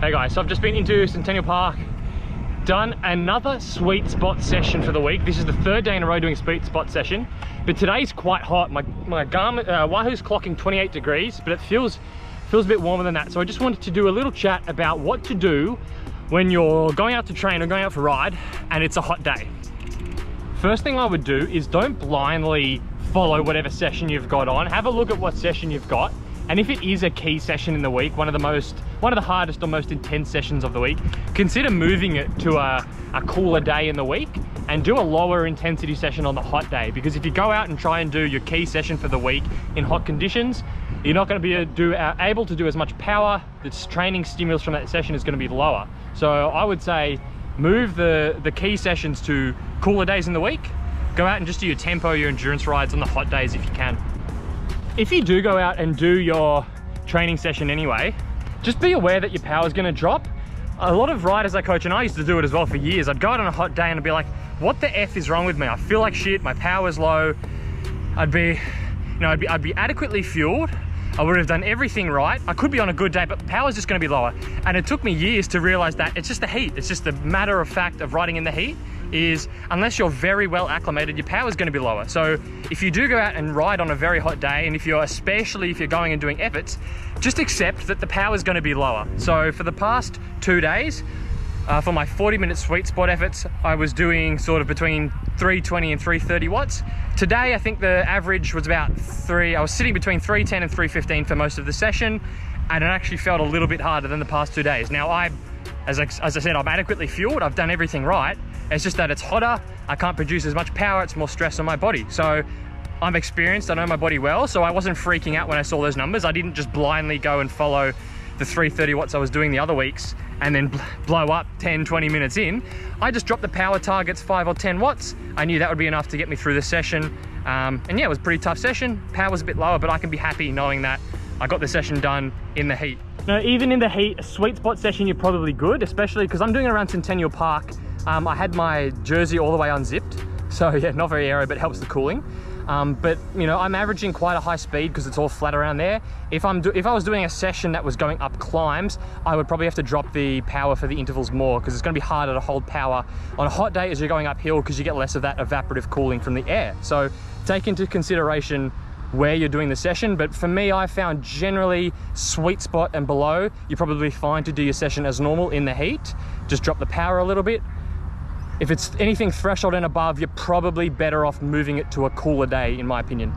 Hey guys, so I've just been into Centennial Park, done another sweet spot session for the week. This is the third day in a row doing a sweet spot session, but today's quite hot. My Garmin, Wahoo's clocking 28 degrees, but it feels a bit warmer than that. So I just wanted to do a little chat about what to do when you're going out to train or going out for a ride and it's a hot day. First thing I would do is don't blindly follow whatever session you've got on. Have a look at what session you've got. And if it is a key session in the week, one of the hardest or most intense sessions of the week, consider moving it to a cooler day in the week and do a lower intensity session on the hot day. Because if you go out and try and do your key session for the week in hot conditions, you're not going to be able to do as much power. The training stimulus from that session is going to be lower. So I would say move the key sessions to cooler days in the week. Go out and just do your tempo, your endurance rides on the hot days if you can. If you do go out and do your training session anyway, just be aware that your power is going to drop. A lot of riders I coach, and I used to do it as well for years, I'd go out on a hot day and I'd be like, what the F is wrong with me? I feel like shit, my power's low. I'd be adequately fueled. I would have done everything right. I could be on a good day, but power's just going to be lower. And it took me years to realize that it's just the heat. It's just the matter of fact of riding in the heat is, unless you're very well acclimated, your power is going to be lower. So if you do go out and ride on a very hot day, and especially if you're going and doing efforts, just accept that the power is going to be lower. So for the past 2 days, for my 40-minute sweet spot efforts, I was doing sort of between 320 and 330 watts. Today, I think the average was about I was sitting between 310 and 315 for most of the session, and it actually felt a little bit harder than the past 2 days. Now, as I said, I'm adequately fueled, I've done everything right. It's just that it's hotter, I can't produce as much power, it's more stress on my body. So I'm experienced, I know my body well, so I wasn't freaking out when I saw those numbers. I didn't just blindly go and follow the 330 watts I was doing the other weeks and then blow up 10, 20 minutes in. I just dropped the power targets 5 or 10 watts. I knew that would be enough to get me through the session. And yeah, it was a pretty tough session. Power was a bit lower, but I can be happy knowing that I got the session done in the heat. Now, even in the heat, a sweet spot session, you're probably good, especially because I'm doing it around Centennial Park. I had my jersey all the way unzipped. So yeah, not very aero, but helps the cooling. But you know, I'm averaging quite a high speed because it's all flat around there. If I was doing a session that was going up climbs, I would probably have to drop the power for the intervals more, because it's going to be harder to hold power on a hot day as you're going uphill, because you get less of that evaporative cooling from the air. So take into consideration where you're doing the session. But for me, I found generally sweet spot and below, you're probably fine to do your session as normal in the heat. Just drop the power a little bit. If it's anything threshold and above, you're probably better off moving it to a cooler day, in my opinion.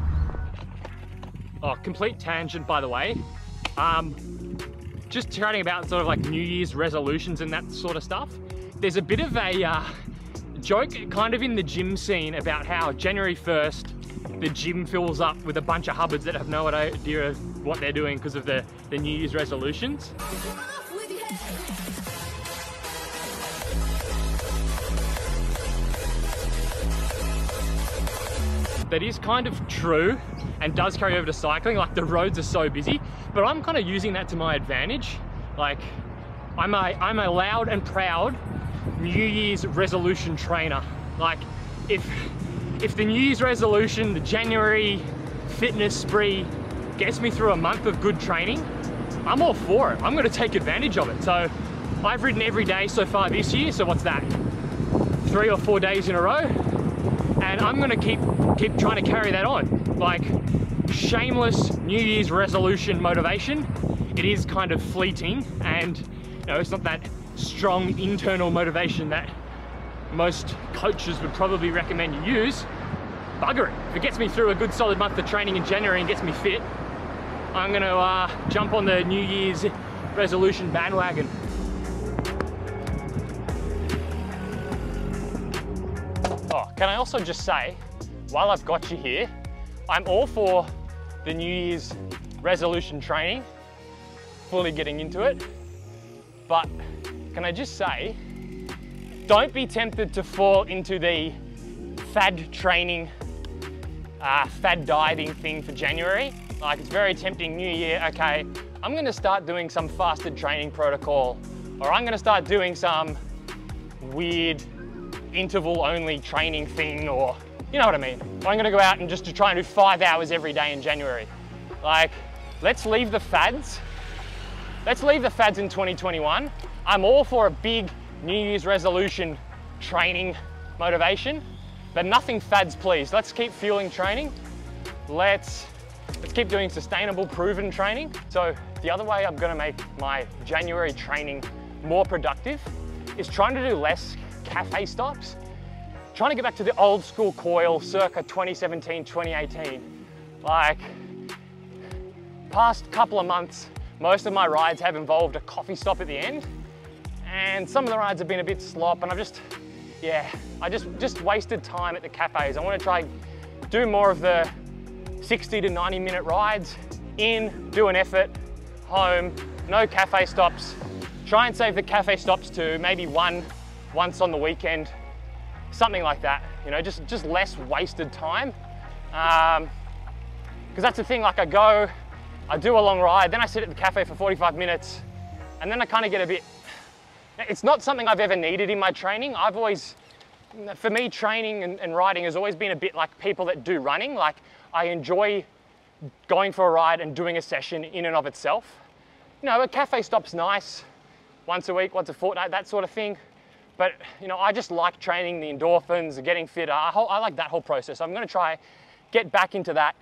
Oh, complete tangent, by the way. Just chatting about sort of like New Year's resolutions and that sort of stuff. There's a bit of a joke kind of in the gym scene about how January 1st, the gym fills up with a bunch of hubbards that have no idea of what they're doing because of the New Year's resolutions. That is kind of true and does carry over to cycling. Like, the roads are so busy, but I'm kind of using that to my advantage. Like, I'm a loud and proud New Year's resolution trainer. Like, if the New Year's resolution, the January fitness spree, gets me through a month of good training, I'm all for it. I'm going to take advantage of it. So I've ridden every day so far this year. So what's that? 3 or 4 days in a row. And I'm gonna keep trying to carry that on. Like, shameless New Year's resolution motivation. It is kind of fleeting, and you know, it's not that strong internal motivation that most coaches would probably recommend you use. Bugger it. If it gets me through a good solid month of training in January and gets me fit, I'm gonna jump on the New Year's resolution bandwagon. Oh, can I also just say, while I've got you here, I'm all for the New Year's resolution training, fully getting into it, but can I just say, don't be tempted to fall into the fad training, fad dieting thing for January. Like, it's very tempting, New Year, okay, I'm gonna start doing some fasted training protocol, or I'm gonna start doing some weird interval only training thing, or you know what I mean. I'm gonna go out and just to try and do 5 hours every day in January. Like, let's leave the fads let's leave the fads in 2021. I'm all for a big New Year's resolution training motivation, but nothing fads, please. Let's keep fueling training. Let's keep doing sustainable, proven training. So the other way I'm gonna make my January training more productive is trying to do less cafe stops. Trying to get back to the old school coil circa 2017, 2018. Like, past couple of months, most of my rides have involved a coffee stop at the end. And some of the rides have been a bit slop, and I just wasted time at the cafes. I want to try do more of the 60 to 90 minute rides, in, do an effort, home, no cafe stops. Try and save the cafe stops to maybe once on the weekend, something like that. You know, just less wasted time. Because that's the thing, like I do a long ride, then I sit at the cafe for 45 minutes, and then I kind of get a bit, it's not something I've ever needed in my training. For me, training and riding has always been a bit like people that do running. Like, I enjoy going for a ride and doing a session in and of itself. You know, a cafe stop's nice, once a week, once a fortnight, that sort of thing. But, you know, I just like training, the endorphins, getting fitter. I like that whole process. I'm gonna try get back into that,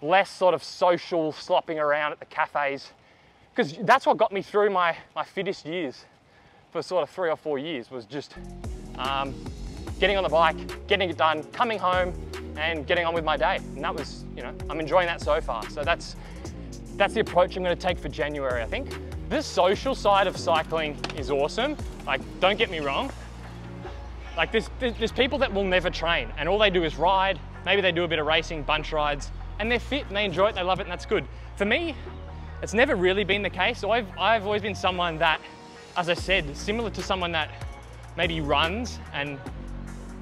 less sort of social slopping around at the cafes, because that's what got me through my fittest years for sort of 3 or 4 years, was just getting on the bike, getting it done, coming home and getting on with my day. And that was, you know, I'm enjoying that so far. So that's the approach I'm gonna take for January, I think. This social side of cycling is awesome. Like, don't get me wrong. Like, there's people that will never train and all they do is ride. Maybe they do a bit of racing, bunch rides, and they're fit and they enjoy it, they love it, and that's good. For me, it's never really been the case. So I've always been someone that, as I said, similar to someone that maybe runs and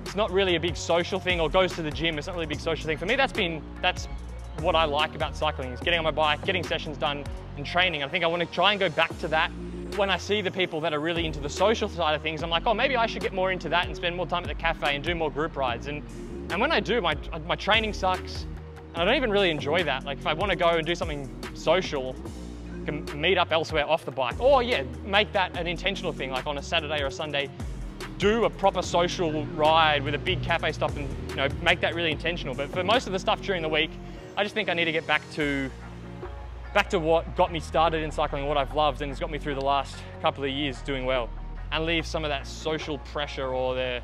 it's not really a big social thing, or goes to the gym, it's not really a big social thing. For me, that's what I like about cycling, is getting on my bike, getting sessions done and training. I think I want to try and go back to that. When I see the people that are really into the social side of things, I'm like, oh, maybe I should get more into that and spend more time at the cafe and do more group rides. And when I do, my training sucks. And I don't even really enjoy that. Like, if I want to go and do something social, I can meet up elsewhere off the bike. Or yeah, make that an intentional thing, like on a Saturday or a Sunday, do a proper social ride with a big cafe stop and, you know, make that really intentional. But for most of the stuff during the week, I just think I need to get back to what got me started in cycling, what I've loved and has got me through the last couple of years doing well, and leave some of that social pressure or the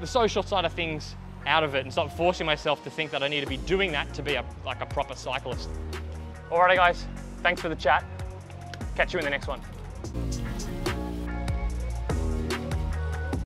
social side of things out of it and stop forcing myself to think that I need to be doing that to be like a proper cyclist. Alrighty guys, thanks for the chat. Catch you in the next one.